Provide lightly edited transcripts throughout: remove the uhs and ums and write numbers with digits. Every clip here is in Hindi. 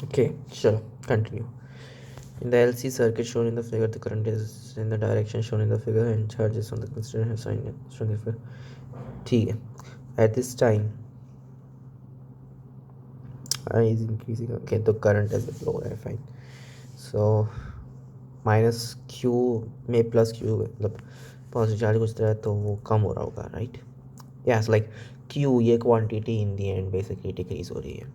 Okay, sure, continue. In the LC circuit shown in the figure, the current is in the direction shown in the figure and charge is on the constituent sign shown in the figure. ठीक है. At this time, I is increasing. Okay, the current is low. Right, fine. So minus Q में प्लस क्यू मतलब पॉजिटिव चार्ज कुछ तरह तो वो कम हो रहा होगा, राइट. यस, लाइक क्यू ये quantity in the and basically decrease हो रही है.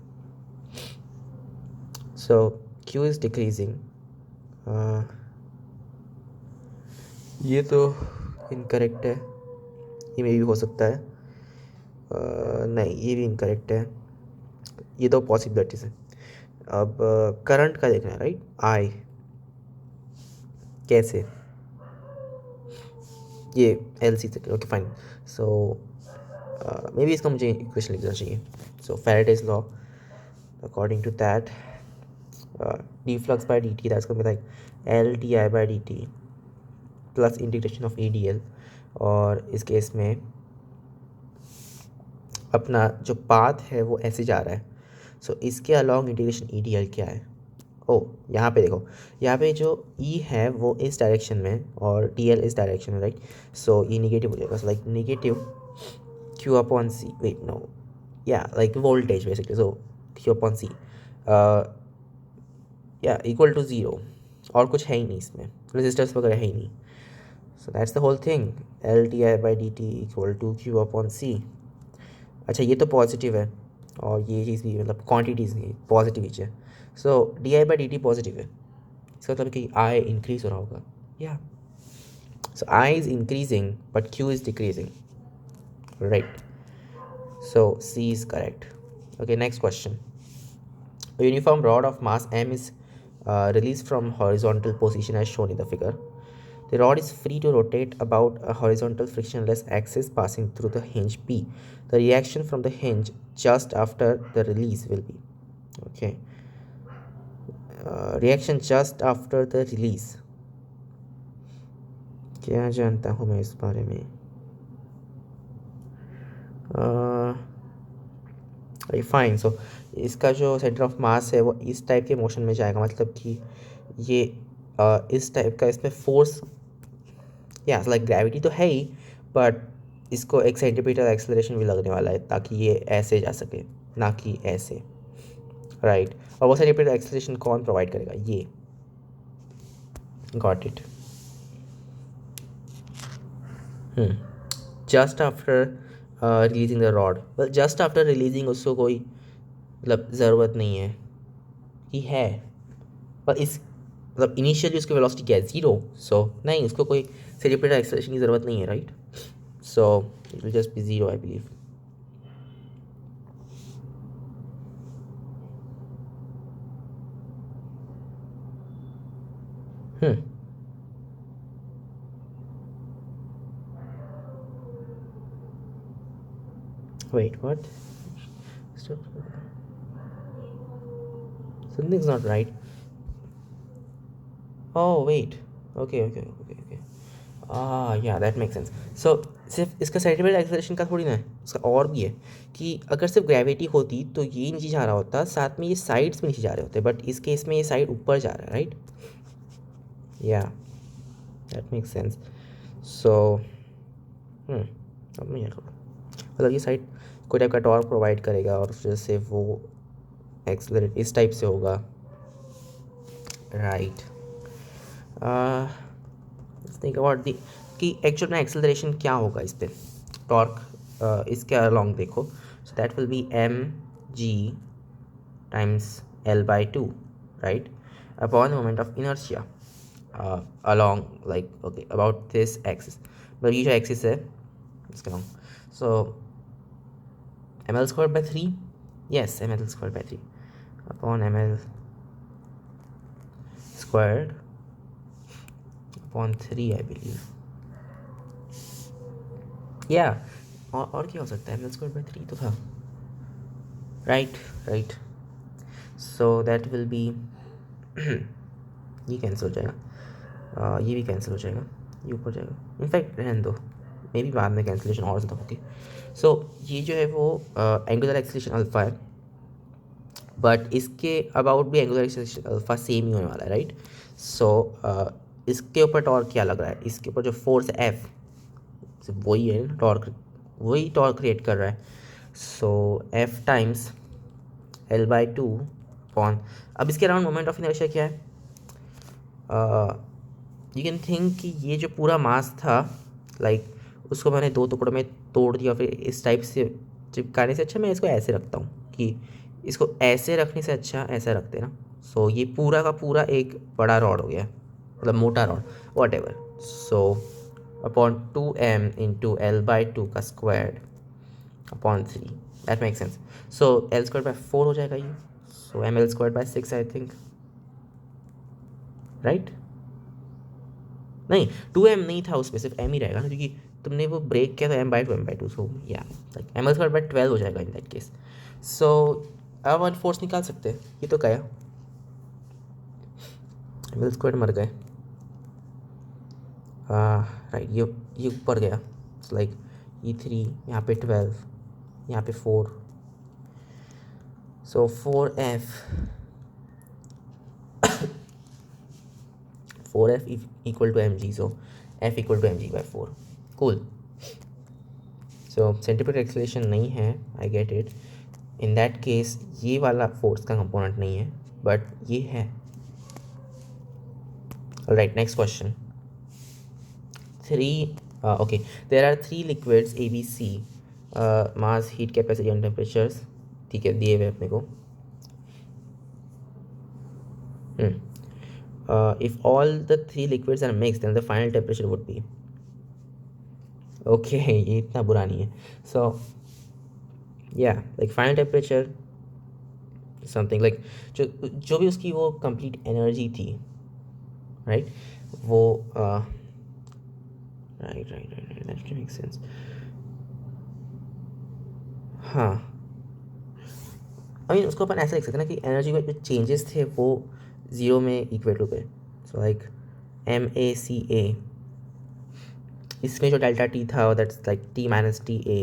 सो क्यू इज़ डिक्रीजिंग. ये तो इनकरेक्ट है. ये मे भी हो सकता है. नहीं, ये भी इनकरेक्ट है. ये दो पॉसिबिलिटीज है. अब करंट का देखना है, राइट. आई कैसे ये एल सी से. Okay fine. So may be इसका मुझे इक्वेशन लिखना चाहिए. सो Faraday's law, according to that, d flux by dt, that's going to be like L di by dt plus integration of ADL. और इस केस में अपना जो पाथ है वो ऐसे जा रहा है. सो इसके अलॉन्ग इंटीग्रेशन EDL क्या है. ओ यहाँ पे देखो, यहाँ पे जो E है वो इस डायरेक्शन में और DL इस डायरेक्शन में, राइट. सो ये निगेटिव हो जाएगा. So like negative Q upon C, wait no, yeah, like voltage basically. So Q upon C या इक्वल टू ज़ीरो. और कुछ है ही नहीं इसमें, रेजिस्टर्स वगैरह है ही नहीं. So that's the whole thing. L T I by D T equal to Q upon C. अच्छा, ये तो पॉजिटिव है और ये चीज़ भी मतलब क्वांटिटीज़ नहीं पॉजिटिव ही है. So D I by D T positive है. इसका मतलब कि आई इंक्रीज हो रहा होगा. Yeah so I is increasing but Q is decreasing, right. So C is correct. Okay, next question. A uniform rod of mass m is released from horizontal position as shown in the figure. The rod is free to rotate about a horizontal frictionless axis passing through the hinge P. The reaction from the hinge just after the release will be, okay. Reaction just after the release. क्या जानता हूँ मैं इस बारे में. फाइन. सो इसका जो सेंटर ऑफ मास है वो इस टाइप के मोशन में जाएगा. मतलब कि ये इस टाइप का इसमें फोर्स, या लाइक ग्रेविटी तो है ही, बट इसको एक सेंटीमीटर एक्सेलरेशन भी लगने वाला है ताकि ये ऐसे जा सके, ना कि ऐसे, राइट. और वो सेंटीमीटर एक्सेलरेशन कौन प्रोवाइड करेगा. ये got it. Just after releasing the rod. Well just after releasing उसको कोई मतलब ज़रूरत नहीं है कि है, पर इस मतलब इनिशियली उसकी वेलोसिटी क्या है, ज़ीरो. सो नहीं, उसको कोई सेंटीमीटर एक्सेलरेशन की ज़रूरत नहीं है, right. So it will just be zero, I believe. Wait, what? Something's not right. Oh, wait. Okay. Yeah, that makes sense. So सिर्फ इसका सेंटीमीटर एक्सेलरेशन का थोड़ी ना है, उसका और भी है कि अगर सिर्फ ग्रेविटी होती तो ये नीचे जा रहा होता, साथ में ये साइड्स में नीचे जा रहे होते, बट इस केस में ये साइड ऊपर जा रहा है, right. Yeah that makes sense. सो अब मैं मतलब ये साइड कोई टाइप का टॉर्क प्रोवाइड करेगा और फिर से वो एक्सेलरेट इस टाइप से होगा, राइट. थिंक अबाउट दी कि एक्चुअल में एक्सेलरेशन क्या होगा इस पर, टॉर्क इसके अलॉन्ग देखो. So that will be M G times L by two, right, upon moment of inertia along like okay about this axis. मतलब ये जो एक्सिस है इसके along. So ml squared by 3, yes, ml squared by 3 upon ml squared upon 3, I believe. Yeah, और क्या हो सकता है, ml squared by 3 तो था, right. So that will be ये कैंसिल हो जाएगा, ये भी कैंसिल हो जाएगा, ये ऊपर जाएगा. इनफैक्ट रहने दो, मे बी बाद में कैंसिलेशन और ज़्यादा होगी. सो ये जो है वो एंगुलर एक्सेलरेशन अल्फा है, बट इसके अबाउट भी एंगुलर एक्सेलरेशन अल्फा सेम ही होने वाला है, राइट? सो इसके ऊपर टॉर्क क्या लग रहा है, इसके ऊपर जो फोर्स एफ वही है टॉर्क, वही टॉर्क क्रिएट कर रहा है. So F times L by two upon, अब इसके अराउंड मोमेंट ऑफ इनर्शिया क्या है? यू कैन थिंक कि ये जो पूरा मास था लाइक उसको मैंने दो टुकड़ों में तोड़ दिया, फिर इस टाइप से चिपकाने से अच्छा मैं इसको ऐसे रखता हूँ कि इसको ऐसे रखने से अच्छा ऐसा रखते ना. सो ये पूरा का पूरा एक बड़ा रॉड हो गया, मतलब मोटा rod, whatever. So upon 2m into L by two का square upon 3, that make sense. So L square by 4 हो जाएगा ये. So M L square by 6 I think, right? नहीं 2m नहीं था उसमें, सिर्फ m ही रहेगा ना, क्योंकि तुमने वो ब्रेक किया था m/2 सो या like M L square by 12 हो जाएगा इन दैट केस. सो अब वन फोर्स निकाल सकते हैं, ये तो गया, एम एल स्क्वायर मर गए, राइट. ये ऊपर गया, लाइक ये 3, यहाँ पे 12, यहाँ पे 4. सो 4f equal to mg, so f equal to mg by 4. Cool. So centripetal acceleration नहीं है, I get it. In that case ये वाला फोर्स का कंपोनेंट नहीं है, बट ये है. Alright, next question. Okay, there are 3 liquids A, B, C, mass, heat capacity and temperatures. ठीक है, दिए हुए अपने को. If all the 3 liquids are mixed, then the final temperature would be. Okay, ये इतना बुरा नहीं है. So yeah, like final temperature something like जो भी उसकी वो complete energy थी, right? वो right, that makes sense. हाँ, I mean उसको अपन ऐसे लिख सकते हैं ना कि एनर्जी में जो चेंजेस थे वो ज़ीरो में इक्वेट हो गए. सो लाइक MACA, इसमें जो डेल्टा टी था that's like T minus TA,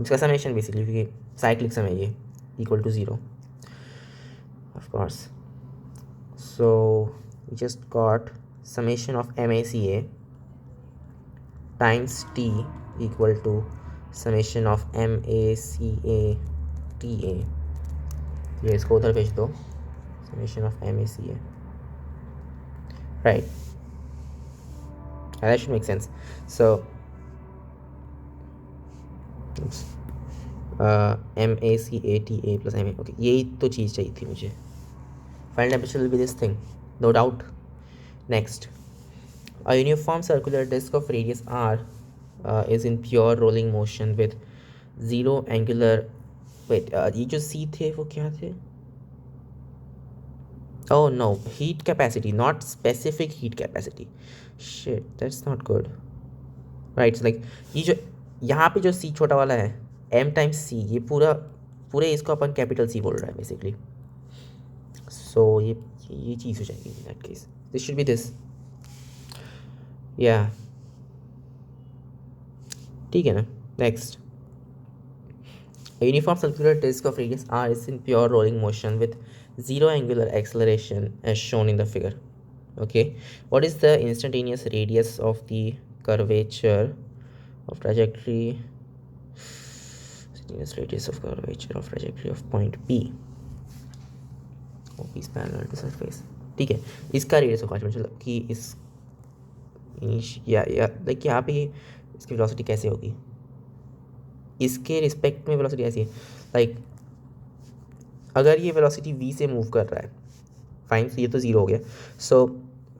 इसका समेशन बेसिकली, क्योंकि साइक्लिक समय ये equal to zero of course. So we just got summation of MACA times T equal to summation of MACA TA. ये इसको उधर भेज दो, summation of MACA, right? That should make sense. So MACATA plus MA. Okay, यही तो चीज़ चाहिए थी मुझे. Final temperature will be this thing, no doubt. Next, a uniform circular disk of radius r is in pure rolling motion with zero angular. Wait, ये जो C थे वो क्या थे? Oh no, heat capacity, not specific heat capacity. Shit, that's not good. Right, so like ये जो यहाँ पे जो C छोटा वाला है M टाइम्स C, ये पूरे इसको अपन कैपिटल C बोल रहा है बेसिकली. सो ये चीज़ हो जाएगी in that case. This should be this. या ठीक है ना. Next, a uniform circular disk of radius r is in pure rolling motion with zero angular acceleration as shown in the figure. Okay, what is the instantaneous radius of the curvature of trajectory, instantaneous radius of curvature of trajectory of point P? OP is parallel to surface. ठीक है, इसका रेडियस होगा, मतलब कि इस या लाइक यहाँ पे इसकी वेलोसिटी कैसे होगी, इसके रिस्पेक्ट में वेलोसिटी ऐसी है लाइक अगर ये वेलोसिटी v से मूव कर रहा है, फाइन, तो ये तो ज़ीरो हो गया. सो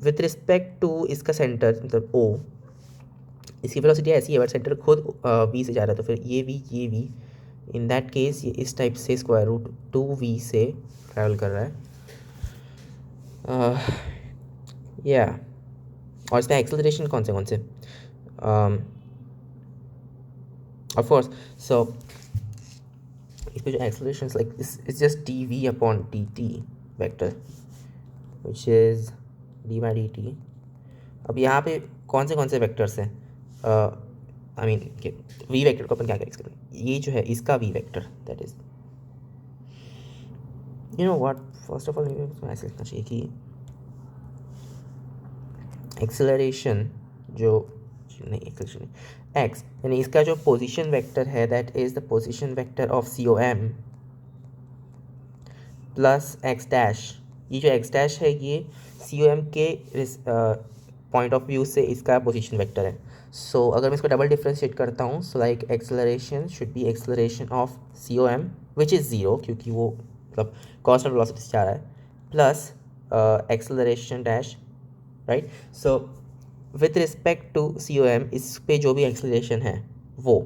विथ रिस्पेक्ट टू इसका सेंटर मतलब O, इसकी वेलोसिटी ऐसी है बट सेंटर खुद v से जा रहा है, तो फिर ये v इन दैट केस ये इस टाइप से स्क्वायर रूट 2v से ट्रैवल कर रहा है. या और इसमें एक्सेलरेशन कौन से of course. So इसमें जो acceleration is like it's just dv upon dt vector which is d by dt. अब यहाँ पे कौन से वेक्टर्स हैं? आई मीन v वेक्टर को अपन क्या करें, ये जो है इसका v vector that is you know what, first of all ऐसे लिखना चाहिए कि एक्सेलरेशन जो नहीं एक्सेलरेशन एक्स यानी इसका जो पोजीशन वेक्टर है that is the position vector of C O M plus X dash. ये जो एक्स डैश है ये सी ओ एम के पॉइंट ऑफ व्यू से इसका पोजीशन वेक्टर है। सो अगर मैं इसको डबल डिफ्रेंशिएट करता हूँ so like acceleration should be acceleration of C O M which is zero क्योंकि वो मतलब कांस्टेंट वेलोसिटी से जा रहा है plus acceleration dash right. So with respect to C O M इस पे जो भी एक्सेलरेशन है वो,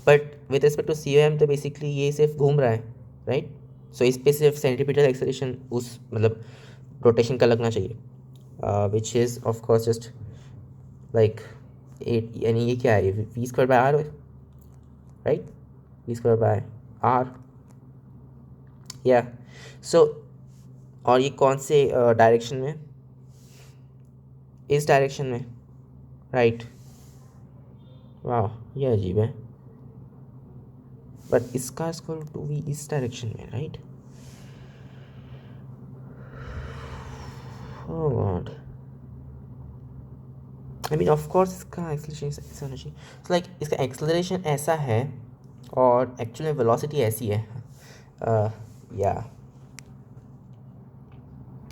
but with respect to C O M तो बेसिकली ये सिर्फ घूम रहा है राइट। सो इस पे सिर्फ सेंटीमीटर एक्सेलरेशन उस मतलब रोटेशन का लगना चाहिए which is of course just like 8 यानी ये क्या है ये V square by R right, V square by R या। सो और ये कौन से डायरेक्शन में, इस डायरेक्शन में राइट। वाह ये अजीब है, बट इसका स्क्वायर टू भी इस डायरेक्शन में right. Oh God, I mean of course इसका एक्सेलरेशन ऐसा होना चाहिए। सो लाइक इसका एक्सेलरेशन ऐसा है और एक्चुअली वेलोसिटी ऐसी है या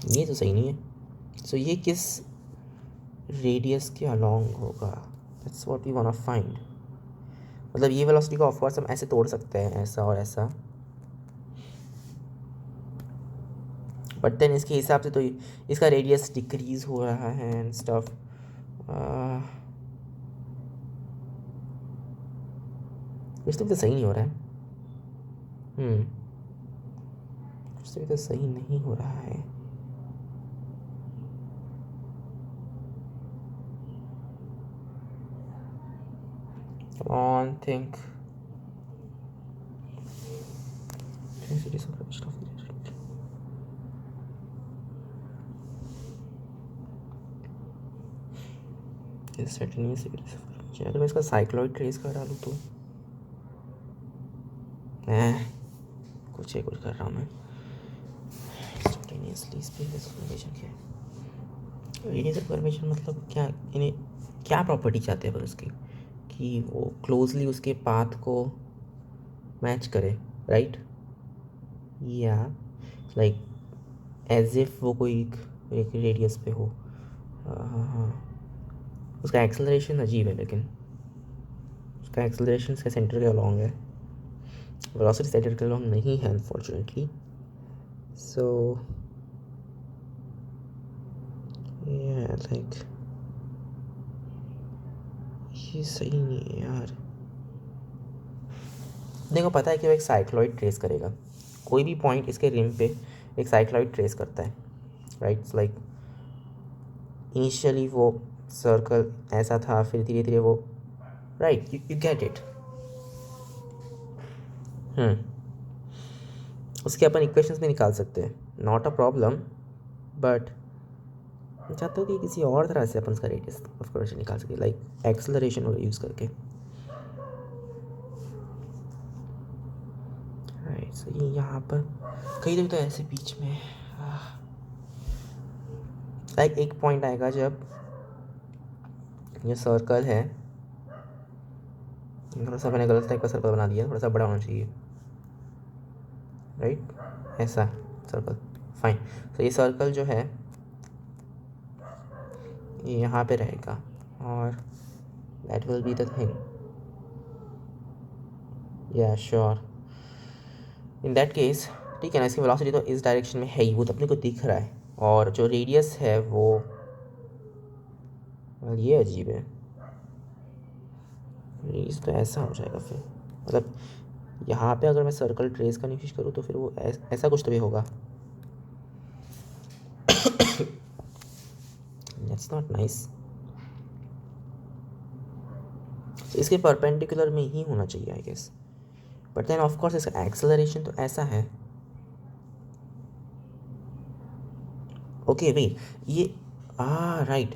ये तो सही नहीं है। सो ये किस रेडियस के अलोंग होगा, that's what we want to find. मतलब ये वेलोसिटी को ऑफ कोर्स हम ऐसे तोड़ सकते हैं ऐसा और ऐसा, बट देन इसके हिसाब से तो इसका रेडियस डिक्रीज हो रहा है एंड स्टफ। कुछ तो सही नहीं हो रहा है। कुछ तो सही नहीं हो रहा है। Come on, think. अगर मैं इसका साइक्लॉइड ट्रेस कर डालूँ तो कुछ कर रहा हूँ मैं। परमिशन मतलब क्या, इन्हें क्या प्रॉपर्टी चाहते हैं पर उसकी कि वो क्लोजली उसके पाथ को मैच करे राइट, या लाइक एज इफ वो कोई एक रेडियस पे हो। हाँ उसका एक्सेलरेशन अजीब है लेकिन उसका एक्सेलरेशन इसके सेंटर के अलॉन्ग है, वेलोसिटी सेंटर के अलॉन्ग नहीं है अनफॉर्चुनेटली। सो लाइक ये सही नहीं है यार। देखो पता है कि वो एक साइक्लॉइड ट्रेस करेगा, कोई भी पॉइंट इसके रिम पे एक साइक्लॉइड ट्रेस करता है राइट। लाइक इनिशियली वो सर्कल ऐसा था फिर धीरे धीरे वो राइट, यू गेट इट। उसके अपन इक्वेशंस में निकाल सकते हैं, नॉट अ प्रॉब्लम, बट मैं चाहता हूँ कि किसी और तरह से अपन उसका रेडियस ऑफ कर्वेचर निकाल सके लाइक एक्सेलरेशन और यूज़ करके राइट। सो ये यहाँ पर कहीं देर तो ऐसे बीच में लाइक एक पॉइंट आएगा जब ये सर्कल है, थोड़ा सा मैंने गलत टाइप का सर्कल बना दिया, थोड़ा सा बड़ा होना चाहिए राइट, ऐसा सर्कल फाइन। तो ये सर्कल जो है ये यहाँ पे रहेगा और that will be the thing, या श्योर इन दैट केस ठीक है ना। इसकी वेलोसिटी तो इस डायरेक्शन में है ही, वो तो अपने को दिख रहा है, और जो रेडियस है वो ये अजीब है, रेडियस तो ऐसा हो जाएगा फिर मतलब यहाँ पे अगर मैं सर्कल ट्रेस करने की कोशिश करूँ तो फिर वो ऐसा कुछ तो भी होगा। That's not nice. इसके परपेंडिकुलर में ही होना चाहिए I guess, but then of course इसका एक्सेलरेशन तो ऐसा है। ओके वेट, ये राइट,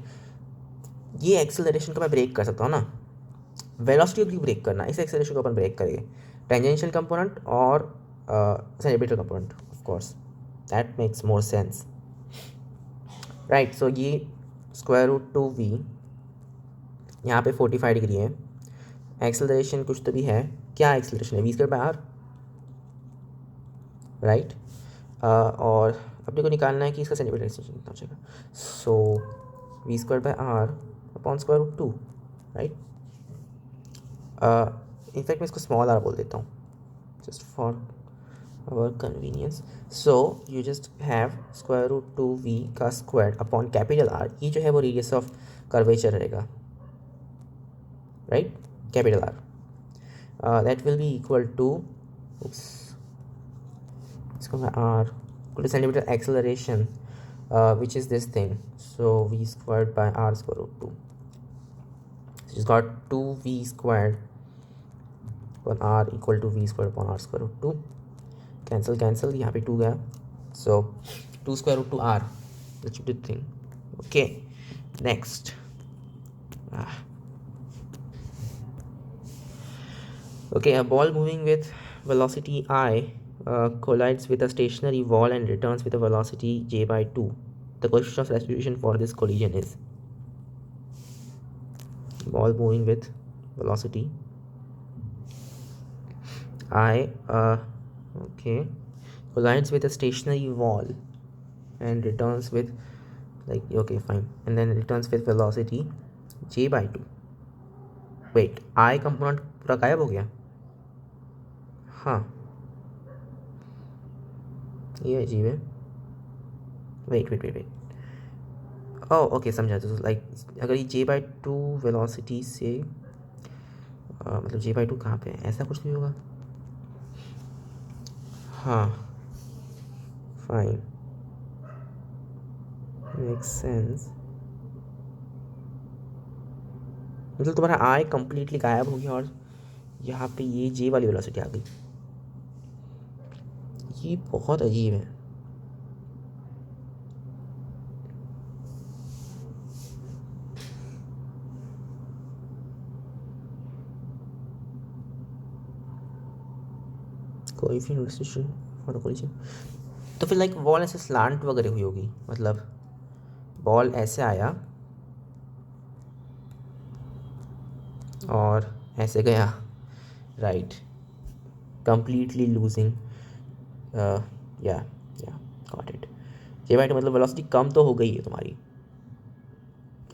ये एक्सेलरेशन को मैं ब्रेक कर सकता हूँ ना, वेलोसिटी को भी ब्रेक करना, इस एक्सेलरेशन को अपन ब्रेक करेंगे टेंजेंशियल कंपोनेंट और centimetre component of course that makes more sense, right. So ये स्क्वायर रूट टू वी, यहाँ पे 45 डिग्री है, एक्सेलरेशन कुछ तो भी है, क्या एक्सेलरेशन है, V square by R, right. और अपने को निकालना है कि इसका सेंटीमीटर एक्सेलरेशन कितना हो जाएगा, so V square by R upon square root two, right. In fact मैं इसको स्मॉल आर बोल देता हूँ just for our convenience. So you just have square root 2v का squared upon capital R, ये जो है वो रेडियस ऑफ कर्वेचर रहेगा, right, capital R, that will be equal to इसको मैं R equal to centimeter acceleration, which is this thing, so v squared by R square root 2, so it's got 2v squared upon R equal to v squared upon R square root 2, cancel cancel, यहाँ पे 2 गया, so 2 square root two R, that's good thing, okay. Next, okay, a ball moving with velocity I collides with a stationary wall and returns with a velocity j by 2. The coefficient of restitution for this collision is, ball moving with velocity I okay, collides with a stationary wall and returns with, like, okay fine, and then returns with velocity j by 2. Wait, I component पूरा गायब हो गया, हाँ ये अजीब है, wait wait wait wait, oh okay समझा, तो लाइक अगर ये j by 2 वेलोसिटी से मतलब j by 2 कहाँ पे है, ऐसा कुछ भी होगा, हाँ फाइन, मेक्स सेंस, मतलब तुम्हारा आई कंप्लीटली गायब हो गया और यहाँ पे ये जे वाली वेलोसिटी आ गई, ये बहुत अजीब है। कोएफिशिएंट रेस्ट्रिक्शन फॉर कोलिजन, तो फिर लाइक बॉल ऐसे स्लांट वगैरह हुई होगी, मतलब बॉल ऐसे आया और ऐसे गया, राइट, कंप्लीटली लूजिंग, या got it, J by two मतलब वेलोसिटी कम तो हो गई है तुम्हारी,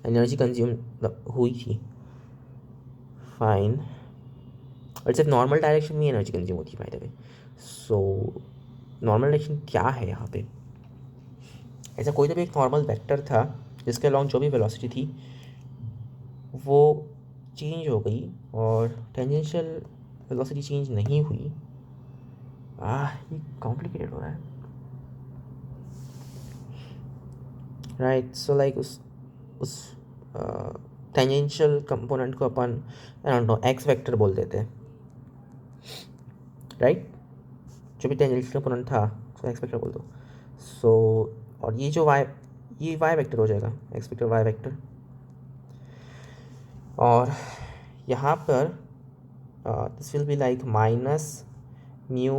एनर्जी कंज्यूम हुई थी, फाइन, और सिर्फ नॉर्मल डायरेक्शन में एनर्जी कंज्यूम होती है by the way, so normal direction क्या है यहाँ पे, ऐसा कोई तो भी एक नॉर्मल वेक्टर था जिसके अलॉन्ग जो भी वेलोसिटी थी वो चेंज हो गई और टेंजेंशियल वेलोसिटी चेंज नहीं हुई, ये कॉम्प्लिकेटेड हो रहा है, राइट। सो लाइक उस टेंजेंशियल कंपोनेंट को अपन I don't know X vector बोल देते हैं, राइट, जो भी टेंजेंशियल कंपोनेंट था उसको एक्स वेक्टर बोल दो, सो और ये जो ये वाई वेक्टर हो जाएगा, एक्स वेक्टर वाई वेक्टर, और यहाँ पर this will be like minus mu,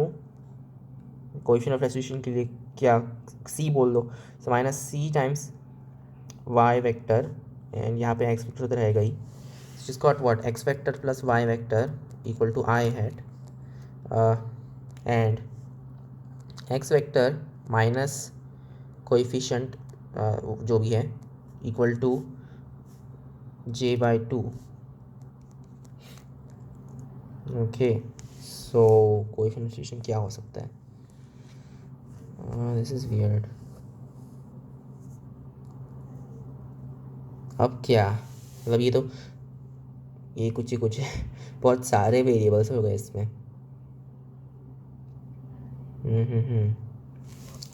coefficient of restitution के लिए क्या सी बोल दो, so minus C times Y vector, and यहाँ पे एक्स वेक्टर तो रहेगा ही, जिस got what X vector plus Y vector equal to I hat, and X vector minus coefficient जो भी है equal to j by 2, okay. So coefficient क्या हो सकता है, दिस इज वियर्ड, अब क्या मतलब ये कुछ ही कुछ है, बहुत सारे वेरिएबल्स हो गए इसमें,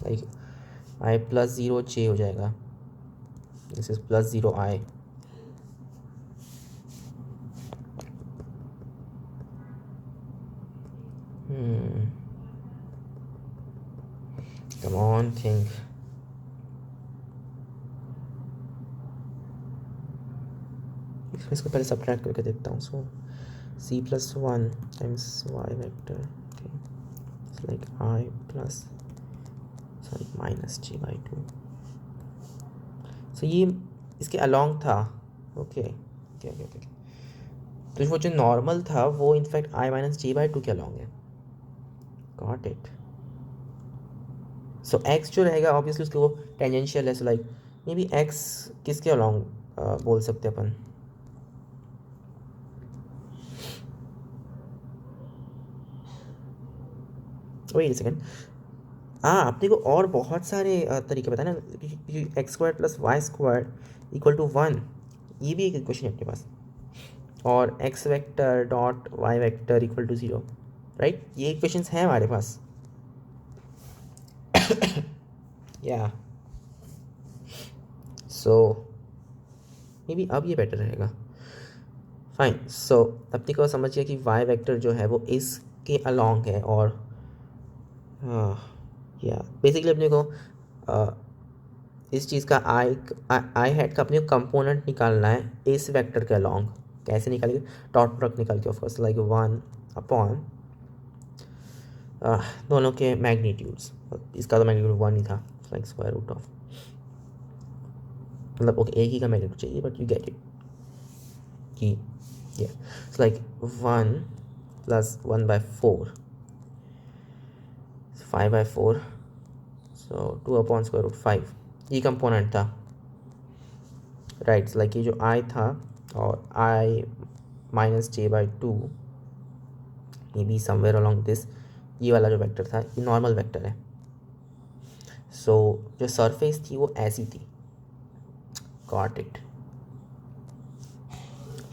लाइक आई प्लस 0 j हो जाएगा, this is plus 0 I, come on think, इसको पहले सब्ट्रैक्ट करके देखता हूँ, so c plus 1 times Y vector, okay, it's like I plus, sorry -j/2। So ये इसके अलॉन्ग था। Okay okay okay okay. तो वो जो नॉर्मल था वो इनफैक्ट i-j/2 के अलॉन्ग है। Got it. सो x जो रहेगा ऑब्वियसली उसके वो टेंजेंशियल है। So like may be x किसके अलॉन्ग बोल सकते अपन। Wait second. हाँ अपने को और बहुत सारे तरीके बताए ना। x² + y² = 1, ये भी एक इक्वेशन है अपने पास। और x vector dot y vector = 0, right. ये इक्वेशंस हैं हमारे पास। या सो मे बी अब ये बेटर रहेगा। फाइन। सो अपने को समझ गया कि y वेक्टर जो है वो इसके अलॉन्ग है। और या बेसिकली अपने को इस चीज़ का आई हैट का अपने को कंपोनेंट निकालना है इस वेक्टर के अलॉन्ग। कैसे निकालेंगे? डॉट प्रोडक्ट निकाल के ऑफकोर्स लाइक 1/, दोनों के मैग्नीट्यूड्स। इसका तो मैग्नीट्यूड 1 ही था, लाइक √, मतलब ओके एक ही का मैग्नीट्यूड चाहिए बट यू गेट इट कि yeah so like 1 + 1/4, 5/4, so 2/5 ये कंपोनेंट था, राइट। लाइक ये जो i था और i-j/2 may be somewhere along this, ये वाला जो वेक्टर था ये नॉर्मल वेक्टर है। सो जो सरफेस थी वो ऐसी थी। Got it.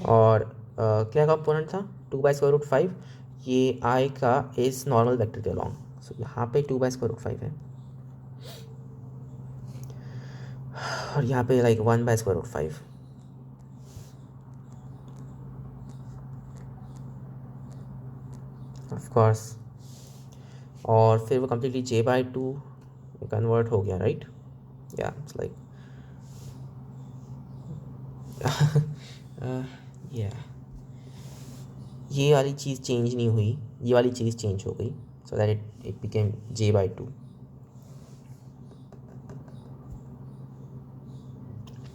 और क्या कंपोनेंट था? 2/5, ये i का इस नॉर्मल वेक्टर के अलॉन्ग। सो यहाँ पे 2/5 है और यहाँ पे लाइक 1/5 ऑफ कोर्स। और फिर वो कम्प्लीटली j/2 कन्वर्ट हो गया, राइट। या इट्स लाइक या ये वाली चीज़ चेंज नहीं हुई, ये वाली चीज़ चेंज हो गई। So that it became j/2।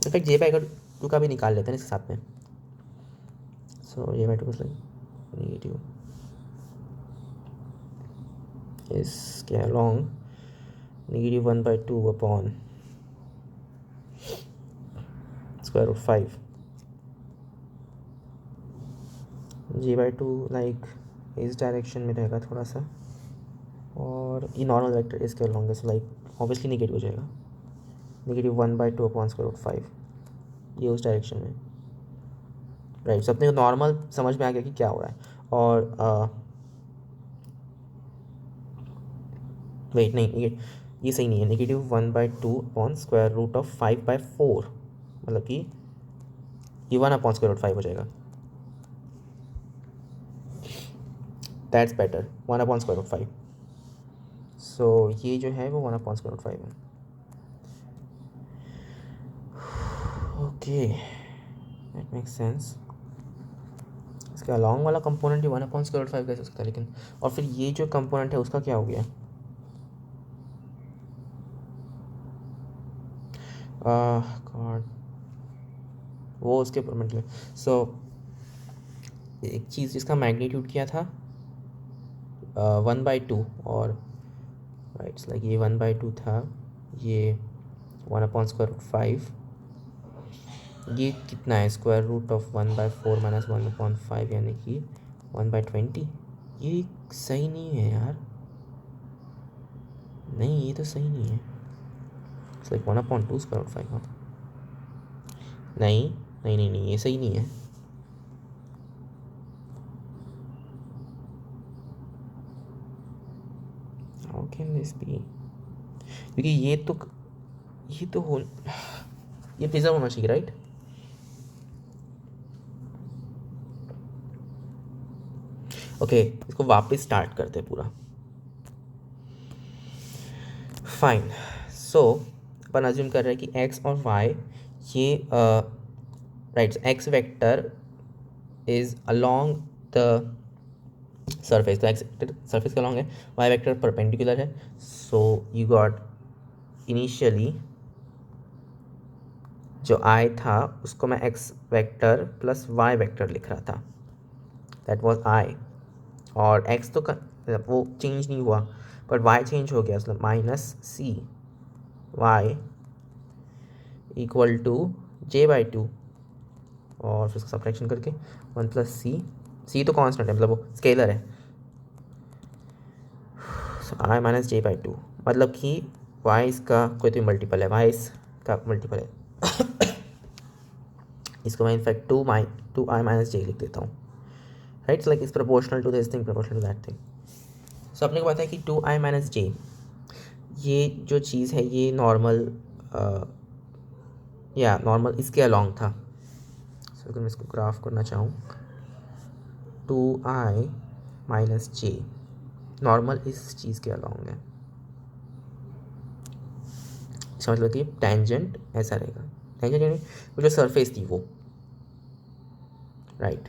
In fact j/2 का भी निकाल लेते हैं इसके साथ में। सो j/2 इज लाइक नेगेटिव इसके अलॉन्ग -1/2 √5। j/2 लाइक इस डायरेक्शन में रहेगा थोड़ा सा, और ये नॉर्मल वेक्टर इसके अलॉन्ग है। सो लाइक ऑब्वियसली नेगेटिव हो जाएगा, -1/2 ये उस डायरेक्शन में, राइट। सो अपने को नॉर्मल समझ में आ गया कि क्या हो रहा है। और वेट नहीं, ये सही नहीं है। -1/2 5/4, मतलब कि ये 1/5 हो जाएगा। That's better, 1/5। सो ये जो है वो 1/5 है। Okay that makes sense. इसका लॉन्ग वाला कंपोनेंट ही 1/5 कैसे हो सकता है लेकिन। और फिर ये जो कंपोनेंट है उसका क्या हो गया? गॉड, वो उसके ऊपर। सो एक चीज़ जिसका मैग्नीट्यूड क्या था 1/2, और राइट्स लाइक ये 1/2 था, ये 1/5। ये कितना है? √1/4 - 1/5 यानी कि 1/20। ये सही नहीं है यार, नहीं ये तो सही नहीं है। इट्स लाइक 1/2 हाँ। नहीं नहीं नहीं नहीं, ये सही नहीं है। How can this be? क्योंकि ये तो हो, ये प्रिजर्व होना चाहिए, राइट। ओके इसको वापस स्टार्ट करते हैं पूरा। फाइन। सो अपन अज्यूम कर रहे हैं कि x और y ये right x vector is along the surface. तो x वेक्टर सरफेस के अलॉन्ग है, y वेक्टर परपेंडिकुलर है। सो यू गॉट इनिशियली जो i था उसको मैं x vector plus y vector लिख रहा था, दैट वाज i, और x तो वो चेंज नहीं हुआ पर y चेंज हो गया, मतलब minus C Y equal to j/2 और फिर उसका सब्ट्रैक्शन करके 1 प्लस सी तो कांस्टेंट है, मतलब वो स्केलर है, i माइनस j/2, मतलब कि y इसका कोई तो मल्टीपल है, y इसका मल्टीपल है इसको मैं इनफैक्ट 2i माइनस j लिख देता हूँ, right, like is proportional to this thing, proportional to that thing. So अपने को पता है कि 2i माइनस j ये जो चीज़ है ये नॉर्मल नॉर्मल इसके अलॉन्ग था। सो अगर मैं इसको ग्राफ करना चाहूँ 2i माइनस j नॉर्मल इस चीज़ के अलॉन्ग है, इसका मतलब कि टेंजेंट ऐसा रहेगा, टेंजेंट यानी वो जो सरफेस थी वो, राइट।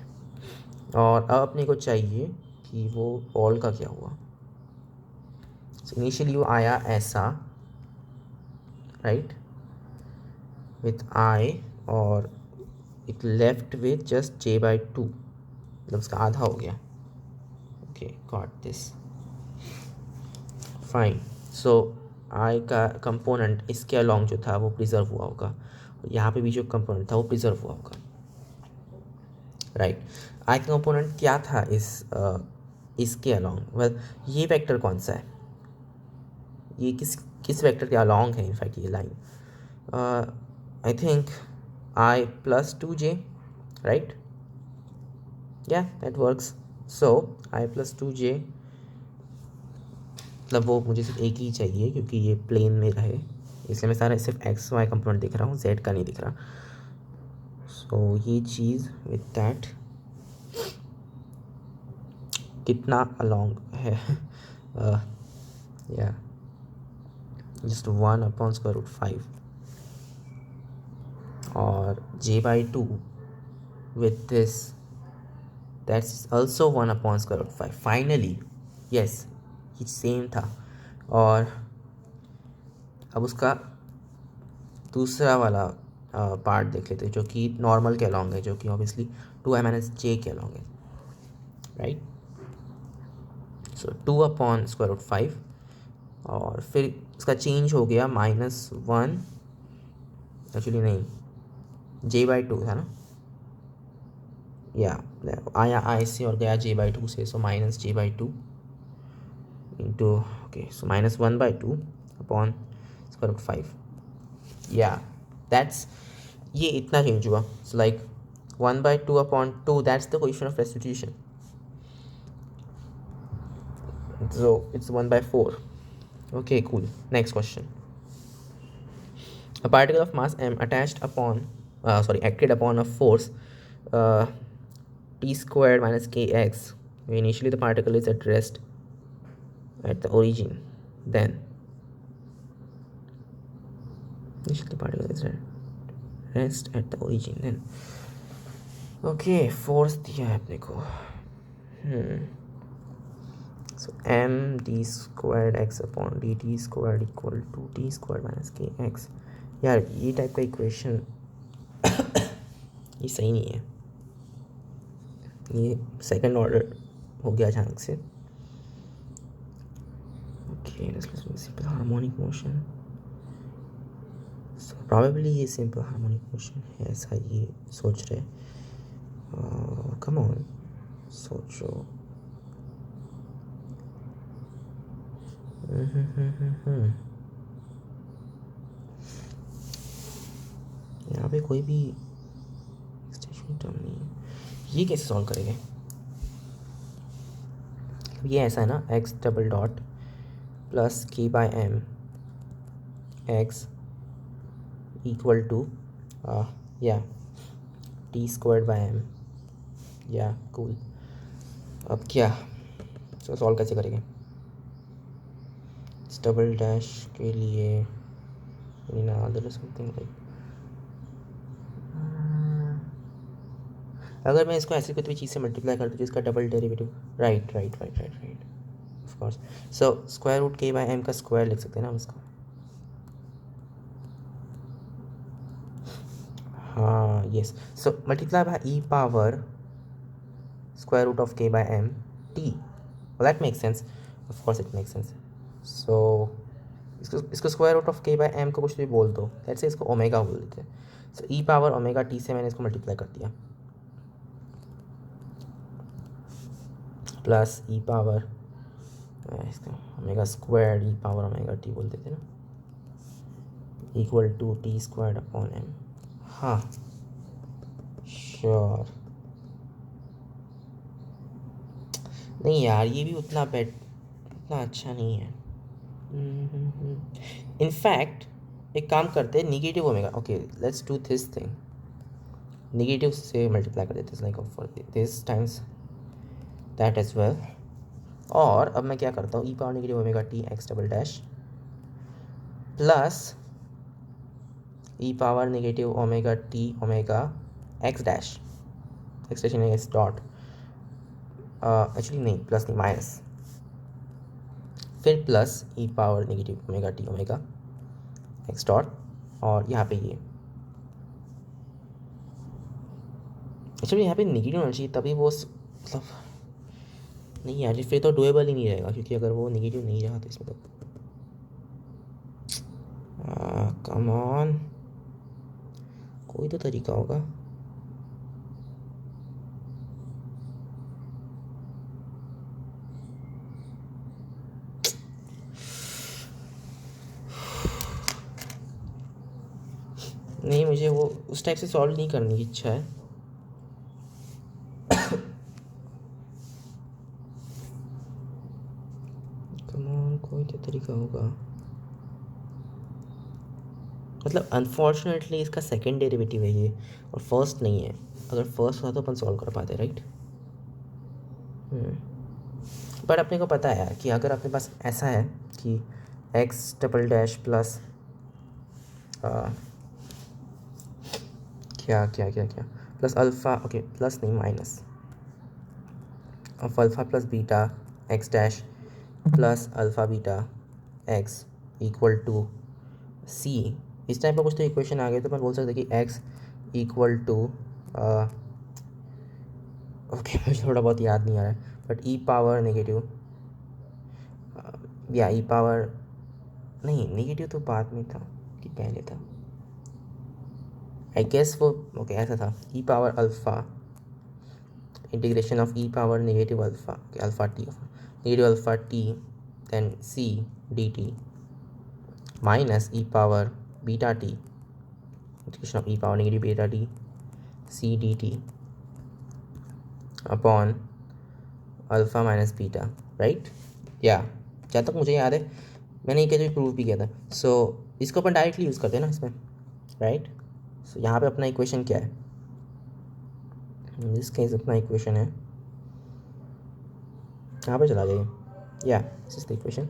और अब अपने को चाहिए कि वो बॉल का क्या हुआ। इनिशियली वो आया ऐसा, राइट, विथ आई और it left with just j/2, मतलब उसका आधा हो गया। Okay, got this, fine. So I का कंपोनेंट इसके अलॉन्ग जो था वो प्रिजर्व हुआ होगा, यहाँ पे भी जो कंपोनेंट था वो प्रिजर्व हुआ होगा, राइट। आई का कंपोनेंट क्या था इसके अलॉन्ग, वेल ये वेक्टर कौन सा है, ये किस वेक्टर के अलॉन्ग है इनफैक्ट ये line, I think i plus 2j, right, yeah that works. So i plus 2j, मतलब वो मुझे सिर्फ एक ही चाहिए क्योंकि ये प्लेन में रहे, इसलिए मैं सारा सिर्फ एक्स वाई कंपोनेंट दिख रहा हूँ, जेड का नहीं दिख रहा। सो ये चीज़ विथ दैट कितना अलॉन्ग है, या जस्ट 1/√5 और j/2 with this that's also 1/√5 finally, yes ये सेम था। और अब उसका दूसरा वाला पार्ट देख लेते हैं जो कि नॉर्मल के अलॉन्ग है, जो कि ऑब्वियसली 2i माइनस j के अलॉन्ग है, राइट। सो 2/√5 और फिर उसका चेंज हो गया -1, एक्चुअली नहीं j/2 था ना, या आया i से और गया j/2 से, so minus j/2 into, okay, so -1/2/√5, yeah that's, ये इतना चेंज हुआ। So like 1/2/2, that's the coefficient of restitution, so it's 1/4। Okay, cool. Next question, a particle of mass m acted upon a force t squared minus kx. Initially the particle is at rest at the origin, then initially the particle is at rest at the origin, then okay, force दिया है अपने को, so m d squared x upon dt squared equal to t squared minus kx। यार ये टाइप का इक्वेशन ये सही नहीं है, ये सेकंड ऑर्डर हो गया अचानक से। ओके, सिंपल हार्मोनिक मोशन, सो प्रॉबेबली ये सिंपल हार्मोनिक मोशन है, ऐसा ये सोच रहे, कम ऑन सोचो। यहाँ पे कोई भी स्टेशनरी टर्म नहीं है, ये कैसे सॉल्व करेंगे। ये ऐसा है ना, x double dot plus k/m x equal to या t स्क्वायर्ड बाय m, या कूल। अब क्या सॉल्व कैसे करेंगे, डबल डैश के लिए समथिंग लाइक, अगर मैं इसको ऐसे कोई भी चीज़ से मल्टीप्लाई कर दूँ जिसका double derivative, right of course, so square root k/m का स्क्वायर लिख सकते हैं ना हम इसको, हाँ yes, so multiply by E power square root of k by m t. Well, that makes sense. Of course it makes sense. So इसको स्क्वायर रूट ऑफ के बाई एम को कुछ भी बोल दो, ऐसे इसको ओमेगा बोल देते हैं. So E power omega T से मैंने इसको मल्टीप्लाई कर दिया, प्लस ई पावर इसका omega square E power omega T बोल देते ना, equal to T square upon M. हाँ श्योर. नहीं यार, ये भी उतना अच्छा नहीं है. इनफैक्ट एक काम करते हैं, negative omega. Okay let's do this thing, negative से मल्टीप्लाई कर देते हैं, like for this times that as well. और अब मैं क्या करता हूँ, E power negative omega T X double dash plus E power negative omega T omega X dash, X dash X dot, actually नहीं प्लस नहीं माइनस, फिर plus E power negative omega T omega X dot, और यहाँ पे ये एक्चुअली यहाँ पे नेगेटिव होना चाहिए तभी वो मतलब नहीं यार, फिर तो डुएबल ही नहीं रहेगा, क्योंकि अगर वो नेगेटिव नहीं रहा तो इसमें तो कम ऑन, कोई तो तरीका होगा. नहीं, मुझे वो उस टाइप से सॉल्व नहीं करने की इच्छा है. कम ऑन, कोई तो तरीका होगा. मतलब अनफॉर्चुनेटली इसका सेकंड डेरिवेटिव है ये, और फर्स्ट नहीं है. अगर फर्स्ट होता तो अपन सॉल्व कर पाते, राइट. बट अपने को पता है यार कि अगर अपने पास ऐसा है कि एक्स डबल डैश प्लस क्या क्या क्या क्या प्लस अल्फ़ा, ओके प्लस नहीं minus of alpha plus beta X dash plus alpha beta X equal to C, इस टाइप का कुछ तो इक्वेशन आ गया तो मैं बोल सकता कि एक्स इक्वल टू ओके मुझे थोड़ा बहुत याद नहीं आ रहा है, बट ई पावर नेगेटिव या ई पावर नहीं, नेगेटिव तो बाद में था कि पहले था, आई गेस वो ओके ऐसा था. E power alpha integration of E power negative alpha alpha T negative alpha T then C D T minus E power beta T integration of E power negative beta T C D T upon alpha minus beta, right. या जहाँ तक मुझे याद है मैंने ये कभी प्रूव भी किया था. सो इसको अपन डायरेक्टली यूज़ करते हैं ना इसमें, राइट. सो यहाँ पे अपना इक्वेशन क्या है, इस केस अपना इक्वेशन है, यहाँ पे चला जाइए. या this is the equation.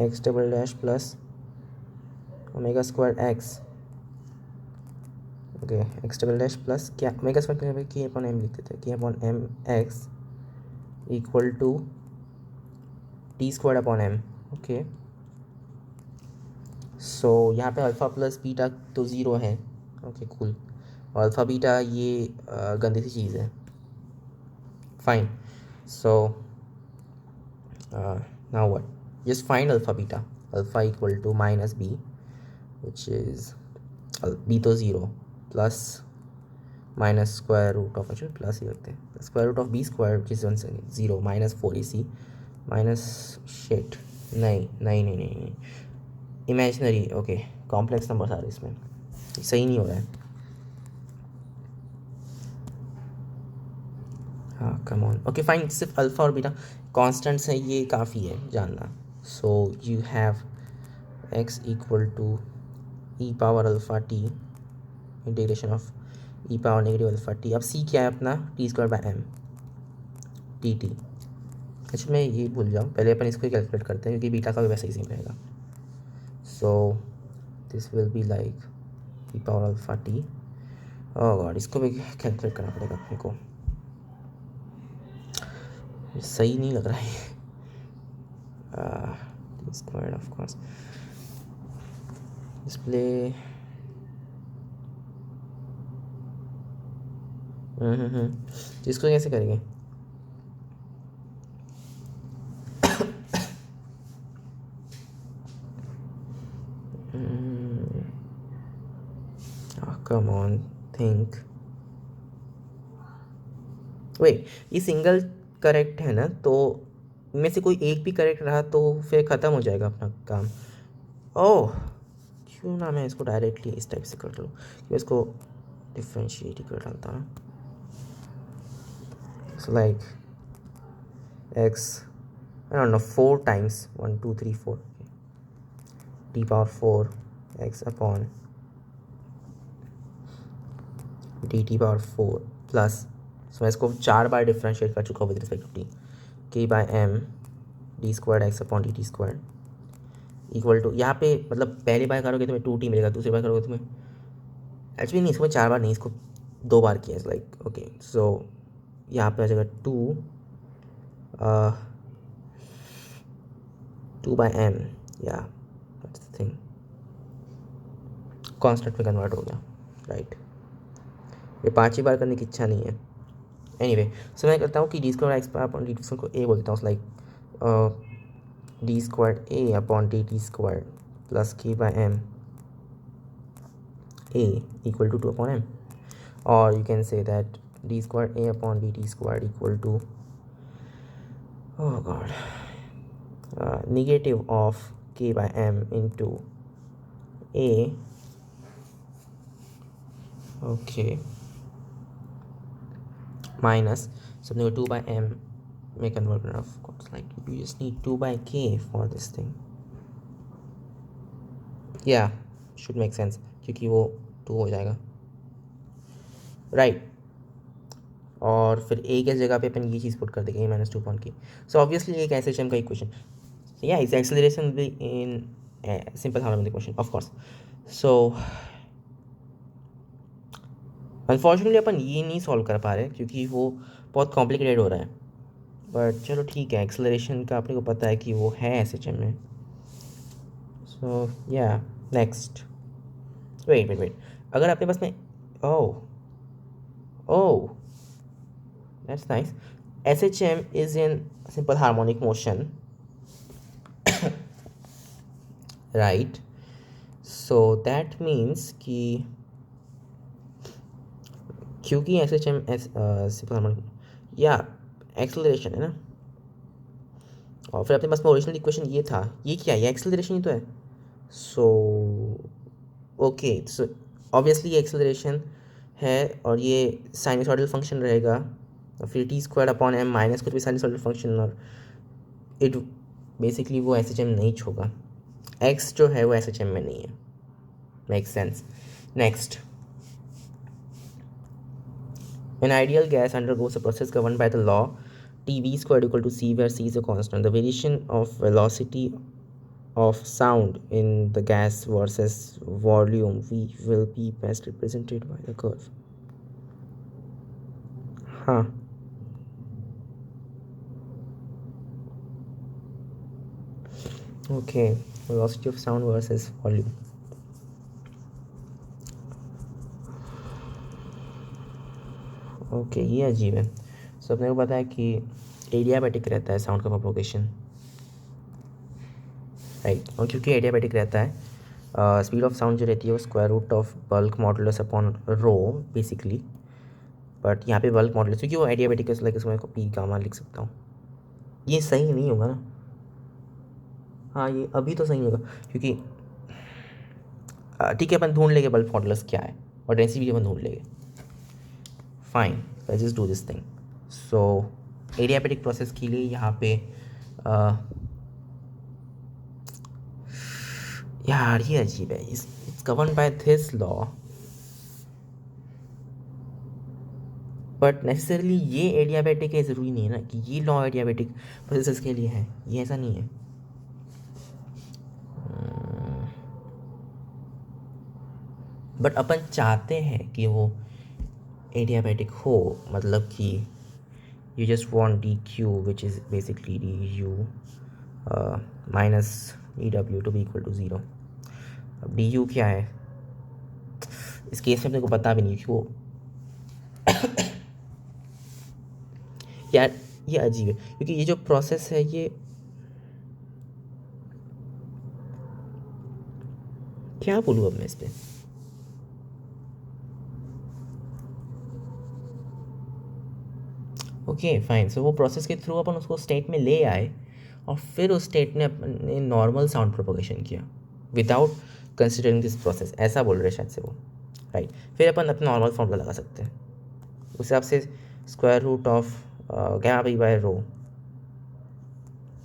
X double dash plus omega square X, okay X double dash plus क्या omega square K upon M लिखते थे, K upon M X equal to T square upon M. Okay so यहाँ पे अल्फ़ा प्लस बीटा तो ज़ीरो है. Okay cool. और अल्फ़ा बीटा ये गंदी सी चीज़ है. Fine. So now what, just find alpha beta. Alpha equal to minus B which is B तो zero plus minus square root of, actually plus ही रखते हैं, square root of B square which is 0 minus 4ac minus shit नहीं नहीं नहीं नहीं नहीं इमेजिनरी. ओके कॉम्प्लेक्स नंबर सारे इसमें सही नहीं हो रहा है. हाँ कम ऑन. ओके फाइन, सिर्फ अल्फ़ा और बीटा कॉन्स्टेंट्स हैं, ये काफ़ी है जानना. So you have X equal to E power alpha T integration of E power negative alpha T. अब सी क्या है अपना, T square by M T T. अच्छा मैं ये भूल जाऊँ, पहले अपन इसको ही कैलकुलेट करते हैं क्योंकि बीटा का भी वैसा ही सेम रहेगा. So this will be like E power alpha T. Oh God, इसको भी कैलकुलेट करना पड़ेगा अपने को, सही नहीं लग रहा है. स्क्वायर ऑफ कोर्स डिस्प्ले इसको कैसे करेंगे? कम ऑन थिंक वेट, ये सिंगल करेक्ट है ना, तो इनमें से कोई एक भी करेक्ट रहा तो फिर ख़त्म हो जाएगा अपना काम। ओह, क्यों ना मैं इसको डायरेक्टली इस टाइप से कर लूँ कि इसको डिफ्रेंशिएट ही कर डालता हूँ। So like x, I don't know, 4 times 1 2 3 4 d power 4 x upon dt power 4 plus, so मैं इसको 4 बार डिफ्रेंशिएट कर चुका हूँ with respect to t, k by m d square x upon dt square equal to, यहाँ पे मतलब पहली बार करोगे तुम्हें 2t मिलेगा, दूसरी बार करोगे तुम्हें एक्चुअली नहीं, इसको 4 बार नहीं, इसको 2 बार किया है लाइक ओके। सो यहाँ पे आ जाएगा 2 बाय m, या दैट्स द थिंग, कॉन्स्टेंट में कन्वर्ट हो गया राइट। ये 5 ही बार करने की इच्छा नहीं है। एनीवे, सो मैं करता हूँ कि D square X upon D T को ए बोल देता हूँ, like D square A upon D T square plus K by M A equal to 2 upon M, और you can say that D square A upon D T square equal to, oh god, negative of K by M into A, okay, minus something with 2 by m may convert, of course, like you just need 2 by k for this thing, yeah, should make sense क्योंकि वो 2 हो जाएगा राइट और फिर a के जगह पे अपन ये चीज़ पुट कर देंगे a माइनस 2 पॉइंट की। सो ऑब्वियसली एक ऐसे का इक्वेशन, या इस एक्सेलरेशन भी in simple harmonic equation of course. So unfortunately अपन ये नहीं सॉल्व कर पा रहे क्योंकि वो बहुत कॉम्प्लिकेटेड हो रहा है, बट चलो ठीक है, एक्सेलरेशन का अपने को पता है कि वो है SHM में। सो या नेक्स्ट, वेट, अगर आपके पास में oh that's nice, SHM is in simple harmonic motion right, so that means कि क्योंकि SHM सिंपल हार्मोनिक या एक्सेलरेशन है ना, और फिर अपने पास में ओरिजिनल इक्वेशन ये था, ये क्या है, ये एक्सेलरेशन ही तो है। सो ओके, सो ऑब्वियसली ये एक्सेलरेशन है और ये साइनसॉइडल फंक्शन रहेगा, और फिर T square upon M minus कुछ भी साइनसॉइडल फंक्शन, और इट बेसिकली वो SHM नहीं छोगा, एक्स जो है वो SHM में नहीं है, make sense. Next, an ideal gas undergoes a process governed by the law Tv squared equal to C, where C is a constant. The variation of velocity of sound in the gas versus volume V will be best represented by the curve. Huh. Okay, velocity of sound versus volume. Okay, ये अजीब है। सो अपने को पता है कि एडियाबैटिक रहता है साउंड का प्रोपोगेशन राइट, और क्योंकि एडियाबैटिक रहता है स्पीड ऑफ साउंड जो रहती है वो square root of bulk modulus upon rho basically, but यहाँ पे बल्क मॉडुलस क्योंकि वो एडियाबैटिक है, लाइक इसमें पी गामा लिख सकता हूँ। ये सही नहीं होगा ना, हाँ ये अभी तो सही नहीं होगा क्योंकि ठीक है, अपन ढूंढ लेंगे बल्क मॉडुलस क्या है और डेंसिटी भी अपन ढूंढ लेंगे, fine, let's just do this thing. So adiabatic process के लिए यहाँ पे यार ये अजीब है, it's govern by this law, but necessarily ये एडियाबैटिक है, ज़रूरी नहीं है ना कि ये लॉ एडियाबैटिक प्रोसेसेस के लिए है, ये ऐसा नहीं है। बट अपन चाहते हैं कि वो एडियाबैटिक हो, मतलब कि you just want dq which is basically du minus D W to be equal to 0। अब डी यू क्या है इस केस में अपने को पता भी नहीं क्यों यार, ये अजीब है क्योंकि ये जो प्रोसेस है ये क्या बोलूँ अब मैं इस पर। ओके फाइन, सो वो प्रोसेस के थ्रू अपन उसको स्टेट में ले आए और फिर उस स्टेट ने अपने नॉर्मल साउंड प्रोपोगेशन किया विदाउट कंसिडरिंग दिस प्रोसेस, ऐसा बोल रहे शायद से वो, राइट। फिर अपन अपना नॉर्मल फॉर्मूला लगा सकते हैं उस हिसाब से, square root of gamma P by rho,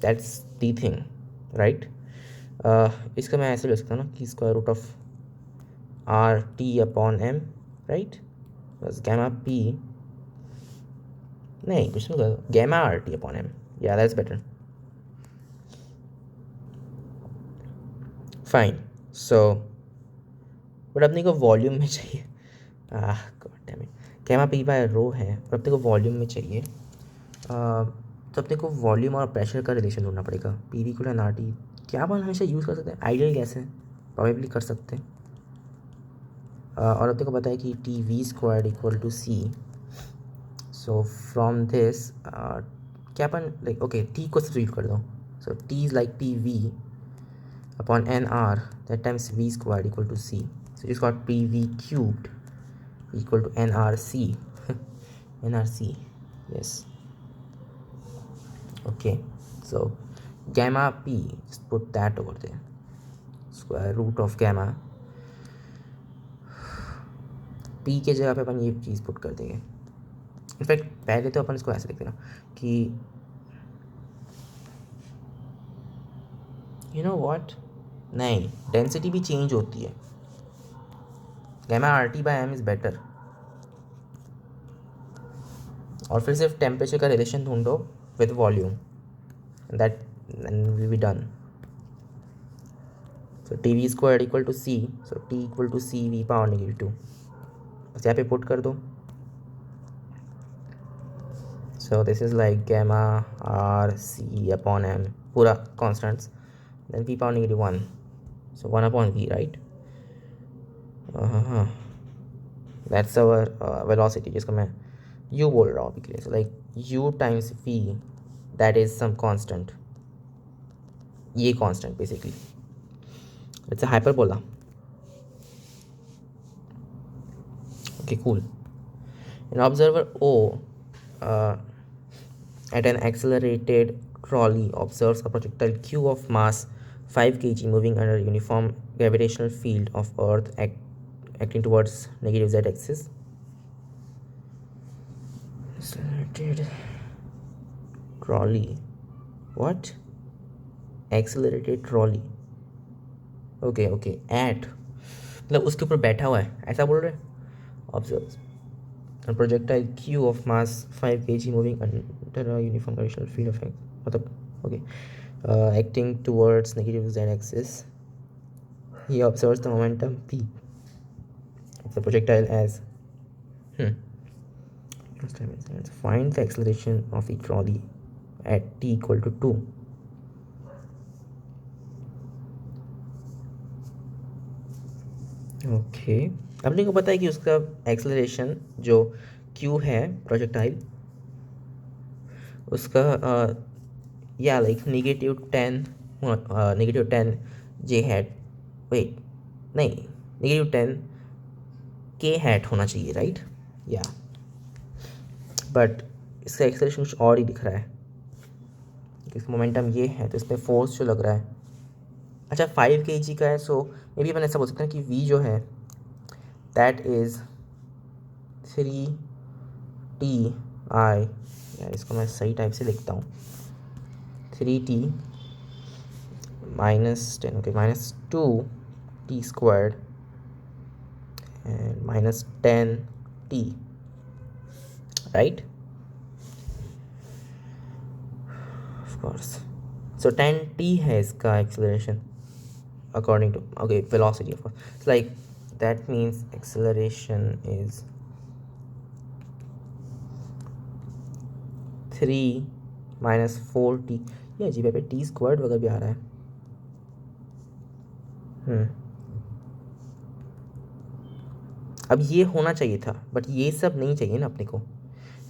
that's the thing, right. इसका मैं ऐसे ले सकता हूँ ना कि square root of R T upon M, right, बस गैमा पी, नहीं कुछ नहीं, gamma R T upon M, yeah that's better, fine. So but अपने को वॉल्यूम में चाहिए, god damn it, gamma P by rho है और अपने को वॉल्यूम में चाहिए, तो अपने को वॉल्यूम और प्रेशर का रिलेशन ढूंढना पड़ेगा। पी वी को आर टी, क्या अपन हमेशा यूज़ कर सकते हैं, आइडियल गैस है, प्रोबेबली कर सकते हैं। और अपने को पता है कि T V square equal to C, so from this क्या अपन लाइक, ओके टी को सब्स्टिट्यूट कर दो, so T is like T V upon N R that times V square equal to C, so it's called P V cubed equal to nrc nrc, yes, okay, so gamma p, just put that over there, square root of gamma p के जगह पे अपन ये चीज़ पुट कर देंगे। इनफैक्ट पहले तो अपन इसको ऐसे लिख देना कि यू नो व्हाट, नहीं डेंसिटी भी चेंज होती है, gamma R T by M is better, और फिर सिर्फ टेम्परेचर का रिलेशन ढूंढो with volume, that will be done. So T V square equal to C, so T equal to C V power -2, बस यहाँ पे पुट कर दो। So this is like gamma R C upon M, पूरा कॉन्स्टेंट्स, देन पी पावर -1, सो 1 अपॉन वी, राइट, हाँ दैट्स अवर वेलोसिटी, जिसको मैं यू बोल रहा हूँ अभी के लिए, so like U times V, that is some constant, ये constant basically, it's a hyperbola, okay cool. An observer O at an accelerated trolley observes a projectile Q of mass 5 kg moving under a uniform gravitational field of Earth acting towards negative z axis. Accelerated trolley. What? Accelerated trolley. Okay, okay. At मतलब उसके ऊपर बैठा हुआ है, ऐसा बोल रहे हैं। Observes a projectile Q of mass 5 kg moving under a uniform gravitational field of मतलब okay, acting towards negative z axis. He observes the momentum p of the projectile as find the acceleration of the trolley at t equal to 2. Okay, अपने को पता है कि उसका एक्सेलरेशन जो q है प्रोजेक्टाइल उसका या लाइक -10 जे हैट, वेट नहीं -10 के हैट होना चाहिए, राइट, या बट इसका एक्सेलरेशन कुछ और ही दिख रहा है, इस मोमेंटम ये है तो इसमें फोर्स जो लग रहा है, अच्छा 5 kg का है, सो मे बी अपन ऐसा बोल सकते हैं कि v जो है दैट इज़ 3t i, यार इसको मैं सही टाइप से लिखता हूँ, 3t -10, okay, -2t squared and -10t, right, of course, so 10t है इसका acceleration according to, okay, velocity of course, it's like that means acceleration is 3 - 4t, ये अजीब है, t स्क्वायर्ड वगैरह भी आ रहा है, अब ये होना चाहिए था, बट ये सब नहीं चाहिए ना अपने को।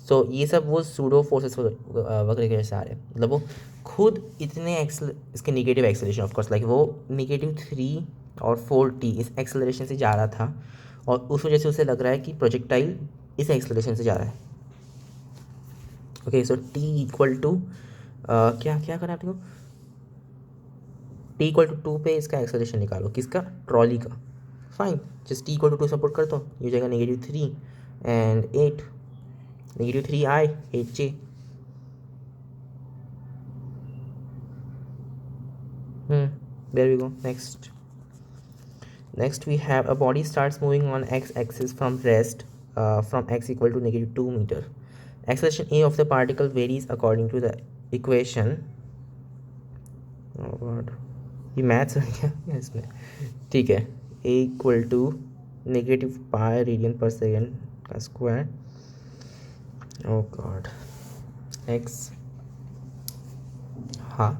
सो ये सब वो सूडो फोर्सेस वगैरह के जैसे आ रहे हैं, मतलब वो खुद इतने इसके negative acceleration, of course like वो -3 और 4t इस एक्सेलरेशन से जा रहा था, और उस वजह से उसे लग रहा है कि प्रोजेक्टाइल इस एक्सेलरेशन से जा रहा है। ओके, सो t इक्वल टू क्या क्या करा आपने को, t इक्वल टू 2 पे इसका एक्सेलरेशन निकालो, किसका, ट्रॉली का। Fine, just t equal to 2 support कर दो, ये हो जाएगा -3 and 8, -3i 8j। There we go. Next we have a body starts moving on x-axis from rest, from x equal to -2 meter. Acceleration a of the particle varies according to the equation. Oh god, ये मैथ्स है क्या इसमें? ठीक है, a इक्वल टू -π रेडियन पर सेकेंड का स्क्वायर। ओ गॉड, x, हाँ,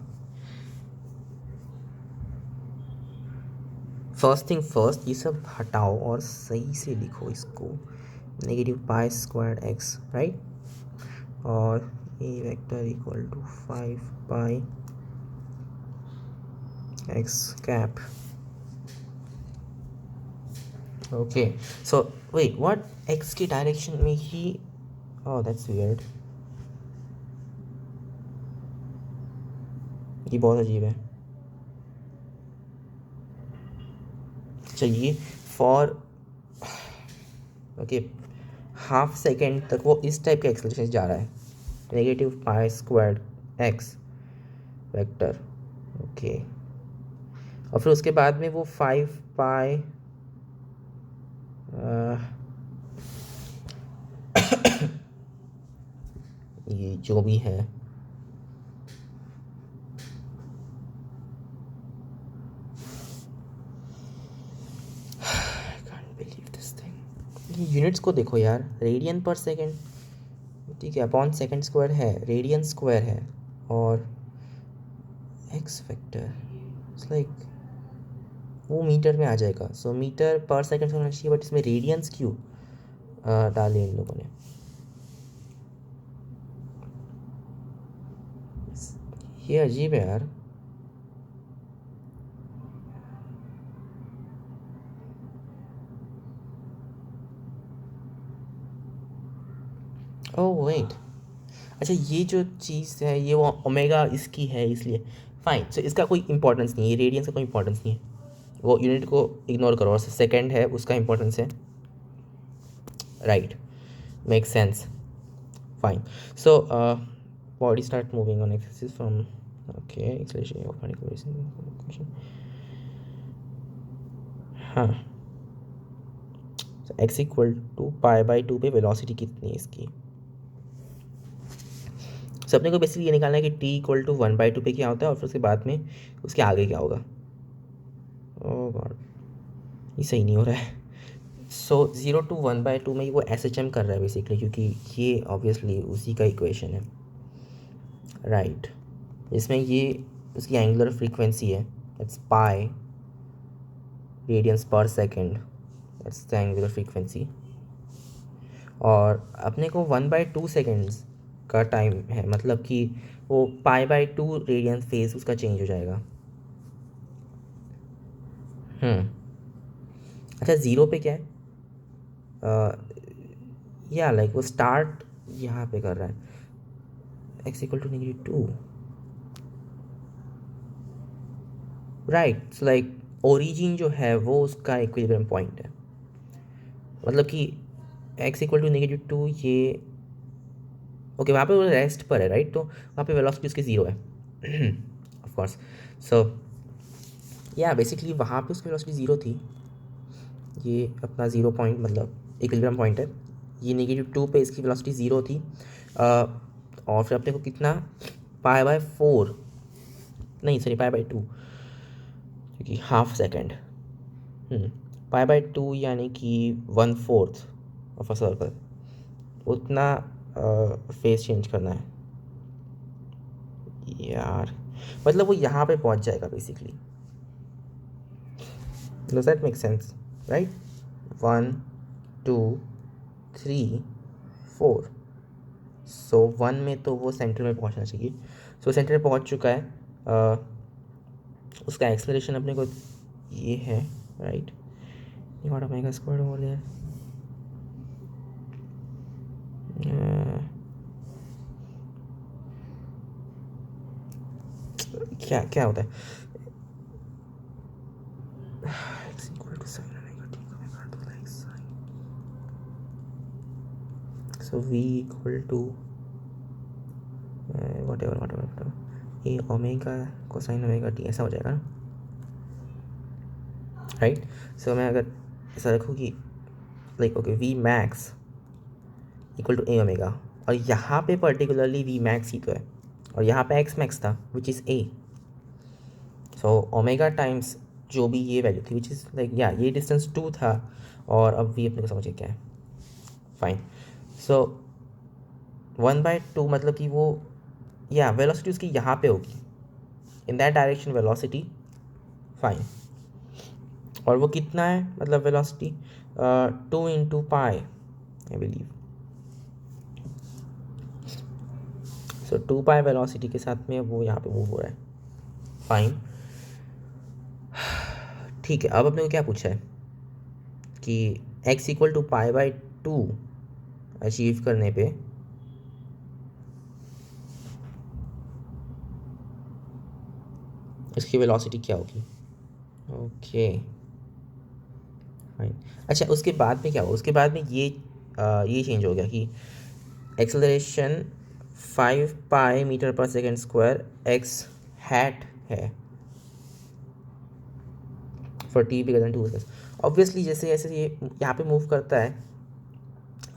फर्स्ट थिंग फर्स्ट, ये सब हटाओ और सही से लिखो इसको, -π² x, राइट, और a vector equal to 5π x cap. Okay, so wait, what, x की डायरेक्शन में ही, oh that's weird, ये बहुत अजीब है। चलिए, फॉर ओके हाफ सेकेंड तक वो इस टाइप के एक्सेलरेशन से जा रहा है, -π² x वेक्टर। ओके, और फिर उसके बाद में वो 5π ये जो भी है, यूनिट्स को देखो यार, रेडियन पर सेकेंड, ठीक है, अपॉन सेकेंड स्क्वायर है, रेडियन स्क्वायर है, और एक्स वेक्टर इट्स लाइक वो मीटर में आ जाएगा। सो मीटर पर सेकेंड होना चाहिए, बट इसमें रेडियंस क्यों डाले इन लोगों ने? ये अजीब है यार। ओह वेट, अच्छा ये जो चीज़ है ये वो ओमेगा इसकी है, इसलिए फाइन। सो इसका कोई इंपॉर्टेंस नहीं है, रेडियंस का कोई इंपॉर्टेंस नहीं है, वो यूनिट को इग्नोर करो, और सेकेंड है उसका इंपॉर्टेंस है, right, make sense, fine. So body start moving on axis from, okay, acceleration of particle, हाँ, एक्स इक्वल टू π/2 पे वेलोसिटी कितनी है इसकी। सो अपने को बेसिकली ये निकालना है कि t इक्वल टू 1/2 पे क्या होता है, और फिर उसके बाद में उसके आगे क्या होगा। ओह गॉड, ये सही नहीं हो रहा है। सो 0 to 1/2 में वो SHM कर रहा है बेसिकली, क्योंकि ये ऑब्वियसली उसी का इक्वेशन है, राइट, इसमें ये उसकी एंगुलर फ्रीक्वेंसी है, इट्स पाई रेडियंस पर second, that's the angular frequency, और अपने को 1/2 सेकेंड्स का टाइम है, मतलब कि वो π/2 रेडियंस फेज उसका चेंज हो जाएगा। अच्छा, ज़ीरो पे क्या है, या लाइक वो स्टार्ट यहाँ पे कर रहा है, x equal to -2, right, so like origin जो है वो उसका इक्विलिब्रियम पॉइंट है, मतलब कि x इक्वल टू -2, ये ओके, वहाँ पे वो रेस्ट पर है, राइट, तो वहाँ पे वेलोसिटी उसकी ज़ीरो है, ऑफ कोर्स। सो या बेसिकली वहाँ पे उसकी वेलोसिटी ज़ीरो थी, ये अपना ज़ीरो पॉइंट मतलब इक्विलिब्रियम पॉइंट है, ये -2 पे इसकी वेलोसिटी ज़ीरो थी, और फिर अपने को कितना π/4, नहीं सॉरी π/2, क्योंकि हाफ सेकेंड, π/2 यानी कि 1/4 ऑफ अ सर्कल, उतना फेस चेंज करना है यार, मतलब वो यहाँ पे पहुँच जाएगा basically. Does that make sense, right? 1 2 3 4, सो 1 में तो वो सेंटर में पहुंचना चाहिए, सो सेंटर में पहुंच चुका है। उसका एक्सेलरेशन अपने को ये है, right? What omega squared over there, क्या क्या होता है? x equal to sin omega t omega to like sin, so v equal to whatever a omega cosine omega T, ऐसा हो जाएगा ना, राइट? सो मैं अगर ऐसा रखूँ कि like okay V max equal to A omega, और यहाँ पे पर्टिकुलरली वी मैक्स ही तो है, और यहाँ पे एक्स मैक्स था which is a, so omega times जो भी ये वैल्यू थी विच इज़ लाइक या ये डिस्टेंस 2 था, और अब वी अपने को समझिए क्या है, फाइन। सो 1/2 मतलब कि वो या वेलोसिटी उसकी यहाँ पे होगी, in that direction velocity, fine. और वो कितना है, मतलब velocity 2 into pi I believe, so 2 pi velocity के साथ में वो यहाँ पे मूव हो रहा है, फाइन। ठीक है, अब अपने को क्या पूछा है कि x इक्वल टू π/2 अचीव करने पे इसकी वेलोसिटी क्या होगी, ओके फाइन। अच्छा, उसके बाद में क्या होगा, उसके बाद में ये चेंज हो गया कि एक्सेलरेशन 5 पाई मीटर पर सेकेंड स्क्वायर एक्स हैट है for T bigger than 2। Obviously जैसे जैसे ये यहाँ पे मूव करता है,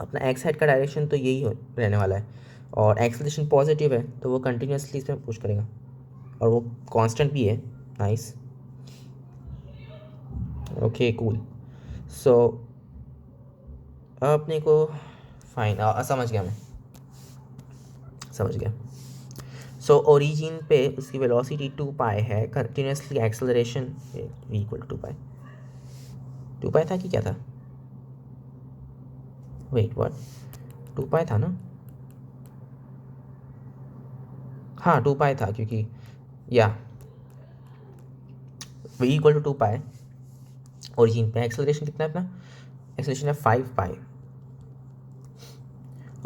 अपना एक्स हेड का डायरेक्शन तो यही रहने वाला है, और एक्सेलरेशन पॉजिटिव है तो वो कंटिन्यूसली इसमें पुश करेगा, और वो कांस्टेंट भी है, नाइस, ओके कूल। सो अपने को फाइन, समझ गया, मैं समझ गया। सो ओरिजिन पे उसकी वेलोसिटी 2 पाई है, कंटिन्यूसली एक्सेलरेशन इक्वल टू 2 पाई था कि क्या था, वेट व्हाट, 2 पाई था ना, हाँ 2 पाई था, क्योंकि या v equal to 2 pi, origin पे एक्सेलरेशन कितना है अपना, एक्सेलरेशन है 5 पाई,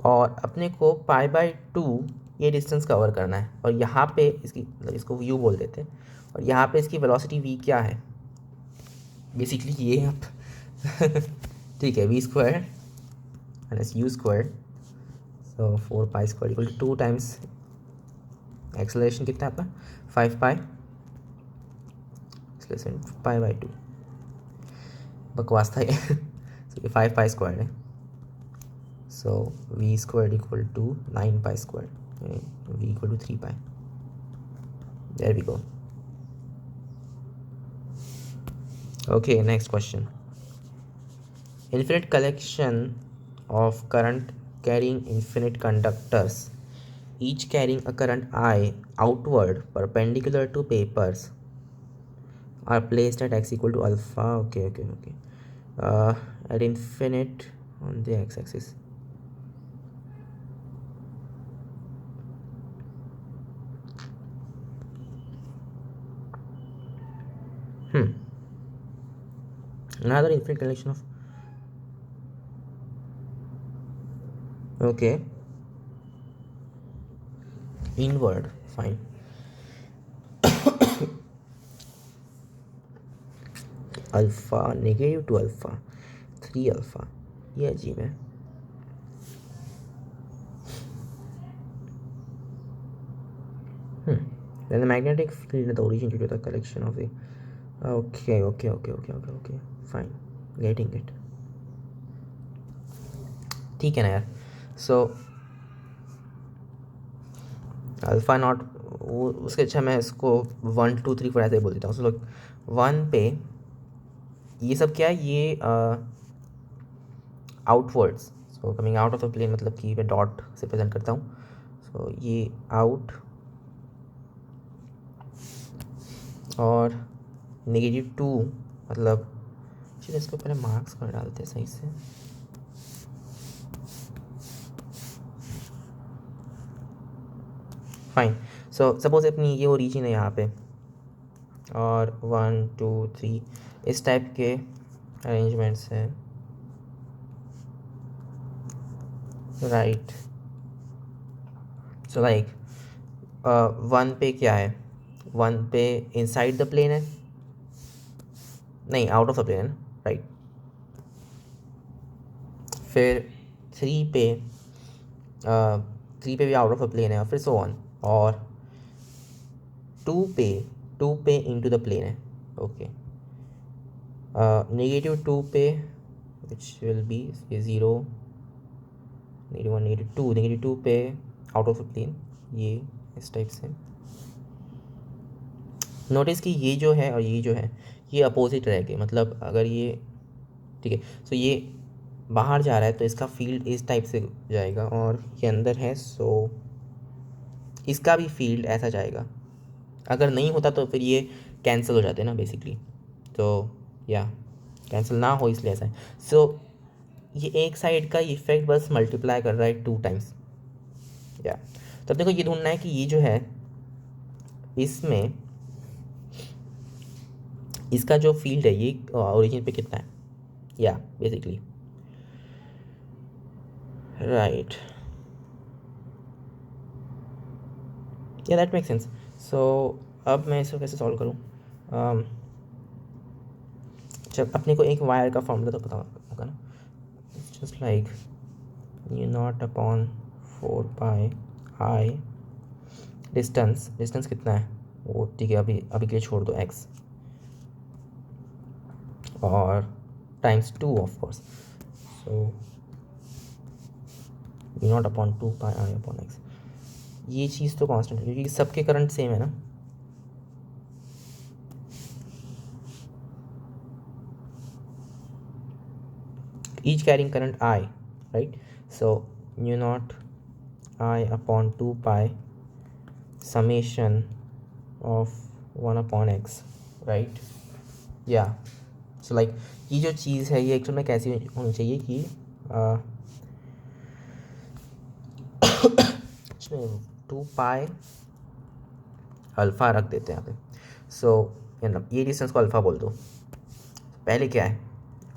और अपने को π/2 ये डिस्टेंस कवर करना है, और यहाँ पे इसकी मतलब इसको u बोल देते हैं, और यहाँ पे इसकी वेलोसिटी v क्या है, बेसिकली ये है आप ठीक है, v square minus u square, so 4 pi square equal to 2 times acceleration कितना है अपना 5 पाई, एक्सेलरेशन π/2, बकवास था ये so 5 पाई स्क्वायर है, so v squared equal to 9 pi squared, v equal to 3 pi, there we go. Okay, next question. Infinite collection of current carrying infinite conductors, each carrying a current I outward perpendicular to papers, are placed at x equal to alpha, okay, at infinite on the x-axis. Another infinite collection of, okay, inward, fine. Alpha negative two alpha 3 alpha, ये अजीब है। Then the magnetic field at the origin due to the collection of the, okay, fine, getting it, ठीक है ना यार। सो अल्फ़ा नॉट वो उसके, अच्छा मैं इसको 1 2 3 4 ऐसे बोल देता हूँ। सो 1 पे ये सब क्या है, ये outwards, so coming out of the plane, मतलब कि मैं डॉट से प्रेजेंट करता हूँ, सो ये आउट, और -2 मतलब चलिए इसको पहले मार्क्स कर डालते हैं सही से। फाइन। सो सपोज अपनी ये ओरिजिन है यहाँ पे और 1 2 3 इस टाइप के अरेंजमेंट्स हैं, राइट। सो लाइक 1 पे क्या है, 1 पे इनसाइड द प्लेन है, नहीं आउट ऑफ द प्लेन है, राइट। फिर 3 पे 3 पे भी आउट ऑफ द प्लेन है, और फिर सो ऑन। और 2 पे इनटू द प्लेन है, ओके। -2 पे विच विल बी 0, -1 -2, -2 पे आउट ऑफ द प्लेन, ये इस टाइप से। नोटिस कि ये जो है और ये जो है ये अपोजिट रह गए, मतलब अगर ये ठीक है, सो ये बाहर जा रहा है तो इसका फील्ड इस टाइप से जाएगा, और ये अंदर है सो इसका भी फील्ड ऐसा जाएगा। अगर नहीं होता तो फिर ये कैंसिल हो जाते हैं ना बेसिकली, तो या कैंसिल ना हो इसलिए ऐसा है। सो ये एक साइड का इफेक्ट बस मल्टीप्लाई कर रहा है 2 टाइम्स, या तो अब देखो ये ढूंढना है कि ये जो है इसमें इसका जो फील्ड है ये ओरिजिन पे कितना है, या basically right, yeah that make sense. सो अब मैं इसको कैसे सॉल्व करूँ। जब अपने को एक वायर का फॉर्मूला तो पता होगा ना, जस्ट लाइक u0/4πi, डिस्टेंस कितना है वो ठीक है, अभी के लिए छोड़ दो x, और times 2 of course, so u0/2πi/x। ये चीज़ तो कांस्टेंट है क्योंकि सबके करंट सेम है ना, each carrying current I, right? So u0I/2π summation of 1/x, right? Yeah. So like ये जो चीज़ है ये एक्चुअल में कैसी होनी चाहिए कि 2π अल्फ़ा रख देते हैं यहाँ पे। सो मतलब ये डिस्टेंस को अल्फ़ा बोल दो। पहले क्या है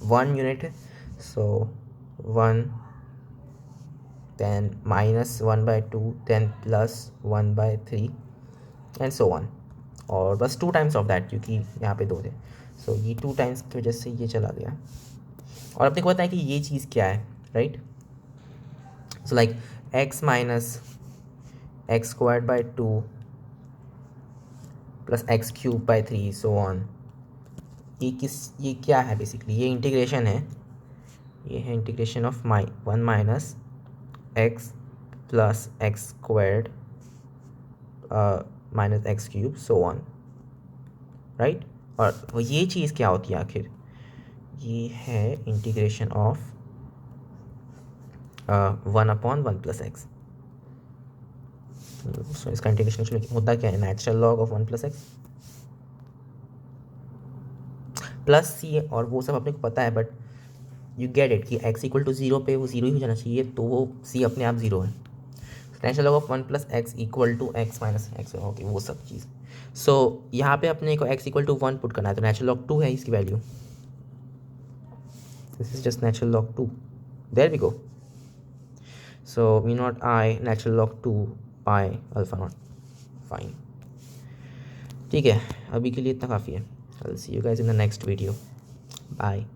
1 यूनिट है, सो 1, then -1/2, then +1/3 and so on, और बस 2 टाइम्स ऑफ दैट क्योंकि यहाँ पे 2 थे, सो ये 2 टाइम्स की वजह से ये चला गया। और अपने को पता है कि ये चीज़ क्या है, right. So like x - x²/2 + x³/3 so on, ये क्या है बेसिकली, ये इंटीग्रेशन है, ये है integration of 1 - x + x² - x³ so on, right. और ये चीज़ क्या होती है आखिर, ये है इंटीग्रेशन ऑफ 1/1 + x। सो इसका इंटीग्रेशन होता क्या है, natural log of 1 + x plus c, और वो सब अपने को पता है, बट यू गेट इट कि x = 0 पे वो 0 ही हो जाना चाहिए, तो वो c अपने आप 0 है। Natural log of 1 + x = x - x, okay वो सब चीज़। सो यहाँ पे अपने को x = 1 पुट करना है, तो नेचुरल लॉग 2 है इसकी value, this is just natural log 2, there we go. So u0I natural log 2π α0, fine, ठीक है। अभी के लिए इतना काफ़ी है। I will see you guys in the next video, bye.